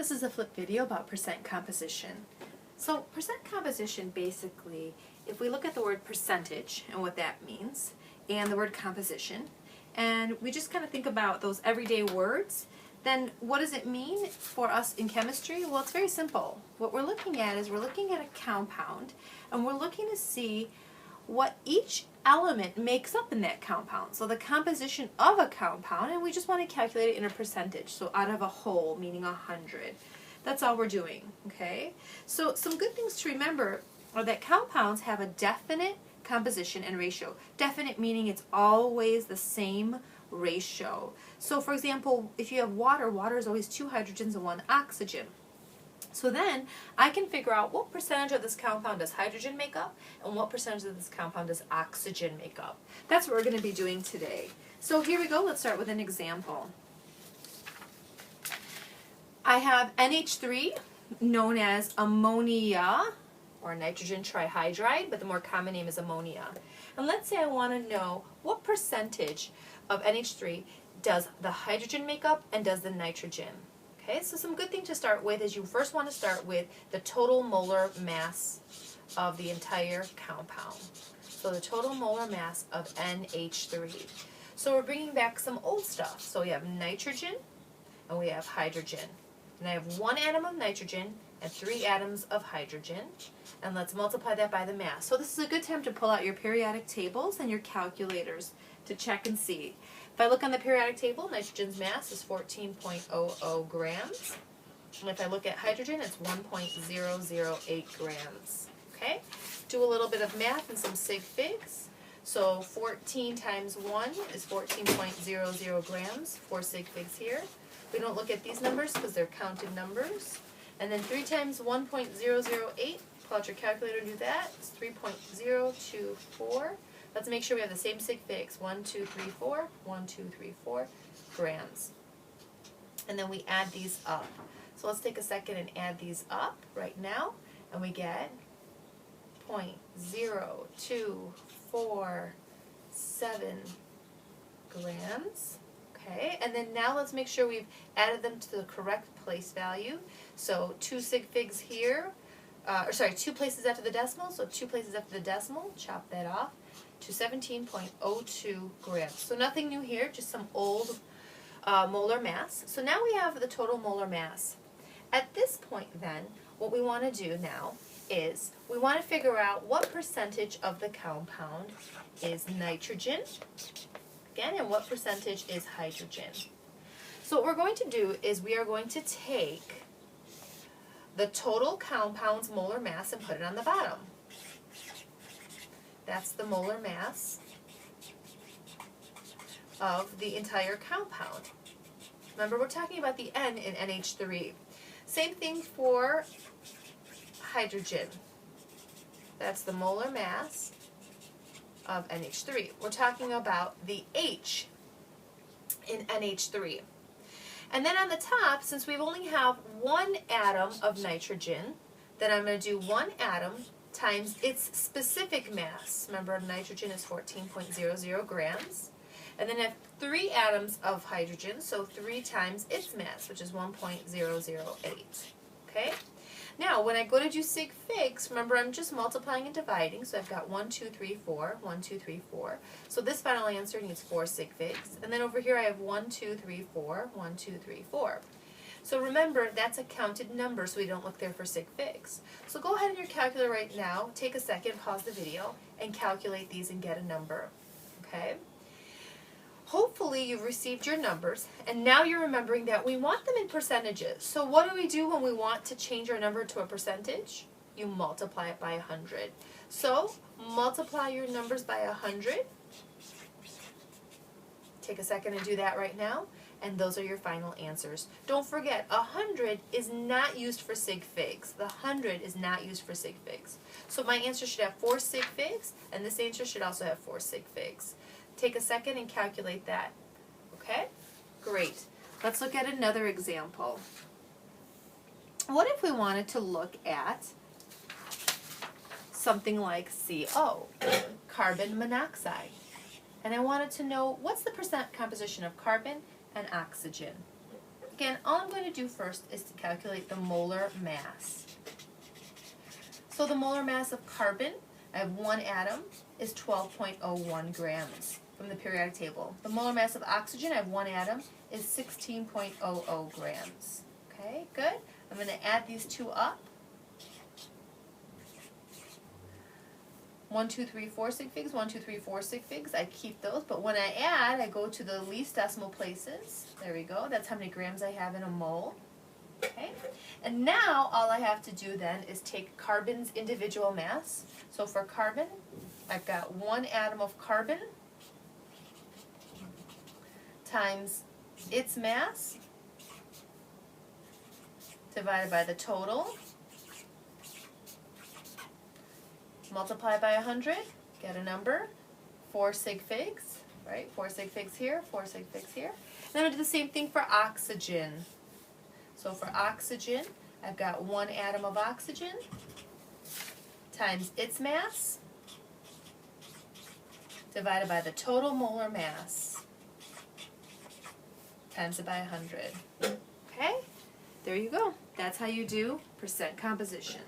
This is a flip video about percent composition. So percent composition basically, if we look at the word percentage and what that means, and the word composition, and we just kind of think about those everyday words, then what does it mean for us in chemistry? Well, it's very simple. What we're looking at is we're looking at a compound, and we're looking to see what each element makes up in that compound. So the composition of a compound, and we just want to calculate it in a percentage. So out of a whole, meaning 100. That's all we're doing, okay? So some good things to remember are that compounds have a definite composition and ratio. Definite meaning it's always the same ratio. So for example, if you have water, water is always 2 hydrogens and 1 oxygen. So then I can figure out what percentage of this compound does hydrogen make up and what percentage of this compound does oxygen make up. That's what we're going to be doing today. So here we go. Let's start with an example. I have NH3, known as ammonia, or nitrogen trihydride, but the more common name is ammonia. And let's say I want to know what percentage of NH3 does the hydrogen make up and does the nitrogen. Okay, so some good thing to start with is you first want to start with the total molar mass of the entire compound. So the total molar mass of NH3. So we're bringing back some old stuff. So we have nitrogen and we have hydrogen. And I have 1 atom of nitrogen and 3 atoms of hydrogen. And let's multiply that by the mass. So this is a good time to pull out your periodic tables and your calculators to check and see. If I look on the periodic table, nitrogen's mass is 14.00 grams. And if I look at hydrogen, it's 1.008 grams. Okay? Do a little bit of math and some sig figs. So 14 times 1 is 14.00 grams, 4 sig figs here. We don't look at these numbers because they're counted numbers. And then 3 times 1.008, pull out your calculator and do that. It's 3.024. Let's make sure we have the same sig figs. 1, 2, 3, 4. 1, 2, 3, 4 grams. And then we add these up. So let's take a second and add these up right now. And we get 0.0247 grams. Okay, and then now let's make sure we've added them to the correct place value. So 2 sig figs here, 2 places after the decimal, so 2 places after the decimal, chop that off, to 17.02 grams. So nothing new here, just some old molar mass. So now we have the total molar mass. At this point then, what we want to do now is we want to figure out what percentage of the compound is nitrogen, again, and what percentage is hydrogen. So what we're going to do is we are going to take the total compound's molar mass and put it on the bottom. That's the molar mass of the entire compound. Remember, we're talking about the N in NH3. Same thing for hydrogen. That's the molar mass of NH3. We're talking about the H in NH3. And then on the top, since we only have 1 atom of nitrogen, then I'm going to do 1 atom times its specific mass. Remember, nitrogen is 14.00 grams. And then I have 3 atoms of hydrogen, so 3 times its mass, which is 1.008. Okay? Now, when I go to do sig figs, remember I'm just multiplying and dividing, so I've got 1, 2, 3, 4, 1, 2, 3, 4. So this final answer needs 4 sig figs. And then over here I have 1, 2, 3, 4, 1, 2, 3, 4. So remember, that's a counted number, so we don't look there for sig figs. So go ahead in your calculator right now, take a second, pause the video, and calculate these and get a number. Okay? Hopefully you've received your numbers, and now you're remembering that we want them in percentages. So what do we do when we want to change our number to a percentage? You multiply it by 100. So multiply your numbers by 100. Take a second and do that right now, and those are your final answers. Don't forget, 100 is not used for sig figs. The 100 is not used for sig figs. So my answer should have 4 sig figs, and this answer should also have 4 sig figs. Take a second and calculate that. Okay? Great. Let's look at another example. What if we wanted to look at something like CO, carbon monoxide? And I wanted to know what's the percent composition of carbon and oxygen. again, all I'm going to do first is to calculate the molar mass. So the molar mass of carbon, I have one atom, is 12.01 grams from the periodic table. The molar mass of oxygen, I have one atom, is 16.00 grams. Okay, good. I'm going to add these two up. 1, 2, 3, 4 sig figs, 1, 2, 3, 4 sig figs. I keep those, but when I add, I go to the least decimal places. There we go. That's how many grams I have in a mole. Okay, and now all I have to do then is take carbon's individual mass. So for carbon, I've got one atom of carbon times its mass divided by the total, multiply by 100, get a number, 4 sig figs, right? 4 sig figs here, 4 sig figs here. Then I'm going to do the same thing for oxygen. So for oxygen, I've got one atom of oxygen times its mass divided by the total molar mass times it by 100. Okay? There you go. That's how you do percent composition.